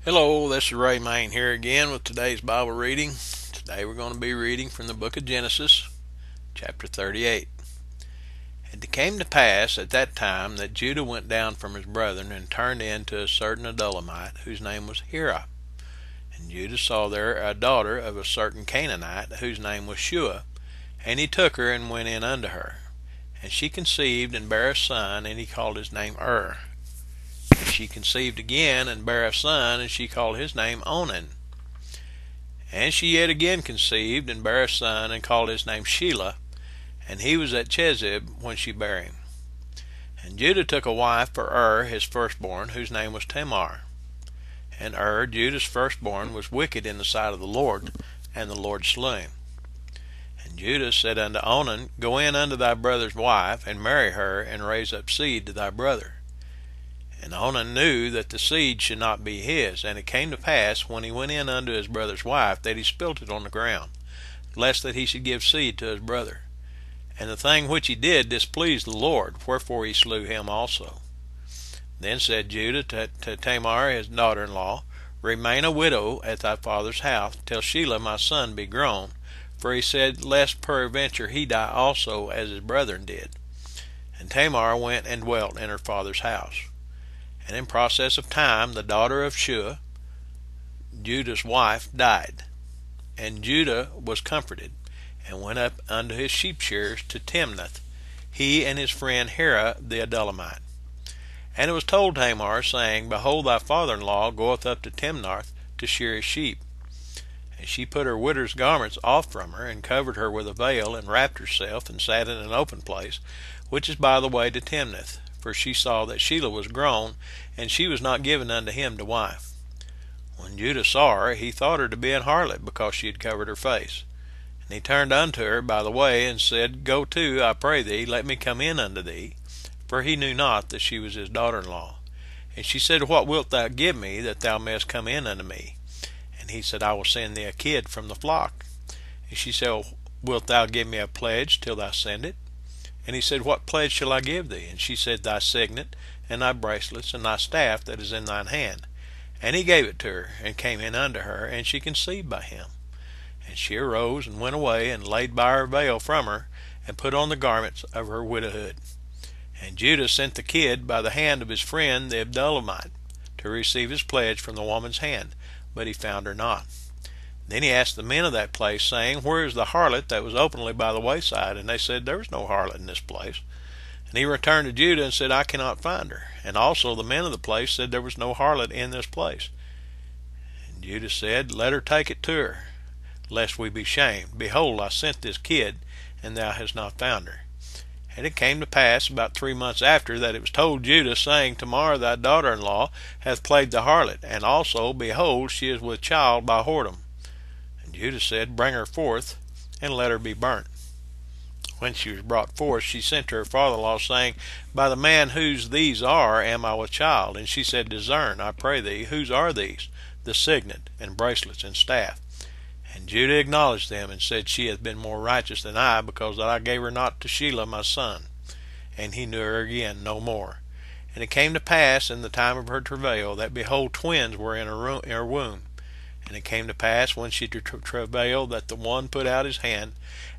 Hello, this is Ray Main here again with today's Bible reading. Today we're going to be reading from the book of Genesis, chapter 38. And it came to pass at that time that Judah went down from his brethren and turned in to a certain Adullamite, whose name was Hira. And Judah saw there a daughter of a certain Canaanite, whose name was Shua. And he took her and went in unto her. And she conceived and bare a son, and he called his name And she conceived again and bare a son, and she called his name Onan. And she yet again conceived and bare a son, and called his name Shelah. And he was at Chezib when she bare him. And Judah took a wife for his firstborn, whose name was Tamar. And Judah's firstborn, was wicked in the sight of the Lord, and the Lord slew him. And Judah said unto Onan, Go in unto thy brother's wife, and marry her, and raise up seed to thy brother. And Onan knew that the seed should not be his. And it came to pass, when he went in unto his brother's wife, that he spilt it on the ground, lest that he should give seed to his brother. And the thing which he did displeased the Lord, wherefore he slew him also. Then said Judah to Tamar his daughter-in-law, Remain a widow at thy father's house, till Shelah my son be grown. For he said, Lest peradventure he die also, as his brethren did. And Tamar went and dwelt in her father's house. And in process of time, the daughter of Shua, Judah's wife, died. And Judah was comforted, and went up unto his sheepshearers to Timnath, he and his friend Hira the Adullamite. And it was told Tamar, saying, Behold, thy father-in-law goeth up to Timnath to shear his sheep. And she put her widow's garments off from her, and covered her with a veil, and wrapped herself, and sat in an open place, which is by the way to Timnath. For she saw that Shelah was grown, and she was not given unto him to wife. When Judah saw her, he thought her to be an harlot, because she had covered her face. And he turned unto her by the way, and said, Go to, I pray thee, let me come in unto thee. For he knew not that she was his daughter-in-law. And she said, What wilt thou give me, that thou mayest come in unto me? And he said, I will send thee a kid from the flock. And she said, Wilt thou give me a pledge till thou send it? And he said, What pledge shall I give thee? And she said, Thy signet, and thy bracelets, and thy staff that is in thine hand. And he gave it to her, and came in unto her, and she conceived by him. And she arose, and went away, and laid by her veil from her, and put on the garments of her widowhood. And Judah sent the kid by the hand of his friend the Adullamite, to receive his pledge from the woman's hand, but he found her not. Then he asked the men of that place, saying, Where is the harlot that was openly by the wayside? And they said, There was no harlot in this place. And he returned to Judah and said, I cannot find her. And also the men of the place said, There was no harlot in this place. And Judah said, Let her take it to her, lest we be shamed. Behold, I sent this kid, and thou hast not found her. And it came to pass about 3 months after, that it was told Judah, saying, Tamar thy daughter-in-law hath played the harlot, and also, behold, she is with child by whoredom. Judah said, Bring her forth, and let her be burnt. When she was brought forth, she sent to her father-in-law, saying, By the man whose these are am I with child. And she said, Discern, I pray thee, whose are these? The signet, and bracelets, and staff. And Judah acknowledged them, and said, She hath been more righteous than I, because that I gave her not to Shelah my son. And he knew her again no more. And it came to pass in the time of her travail, that, behold, twins were in her womb. And it came to pass, when she travailed, that the one put out his hand,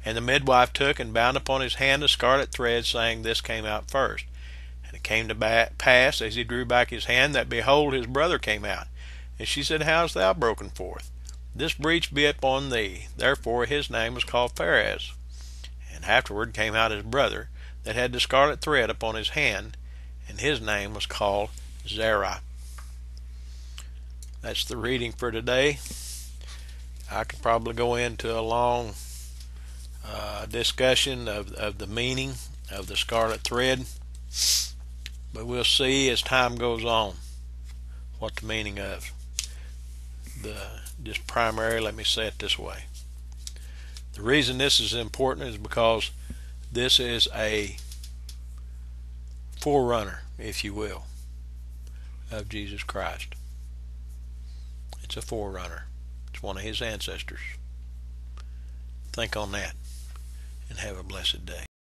and the midwife took and bound upon his hand a scarlet thread, saying, This came out first. And it came to pass, as he drew back his hand, that, behold, his brother came out. And she said, How hast thou broken forth? This breach be upon thee. Therefore his name was called Pharez. And afterward came out his brother, that had the scarlet thread upon his hand, and his name was called Zerah. That's the reading for today. I could probably go into a long discussion of the meaning of the scarlet thread, but we'll see as time goes on what the meaning of just primarily, let me say it this way. The reason this is important is because this is a forerunner, if you will, of Jesus Christ. It's a forerunner. It's one of his ancestors. Think on that, and have a blessed day.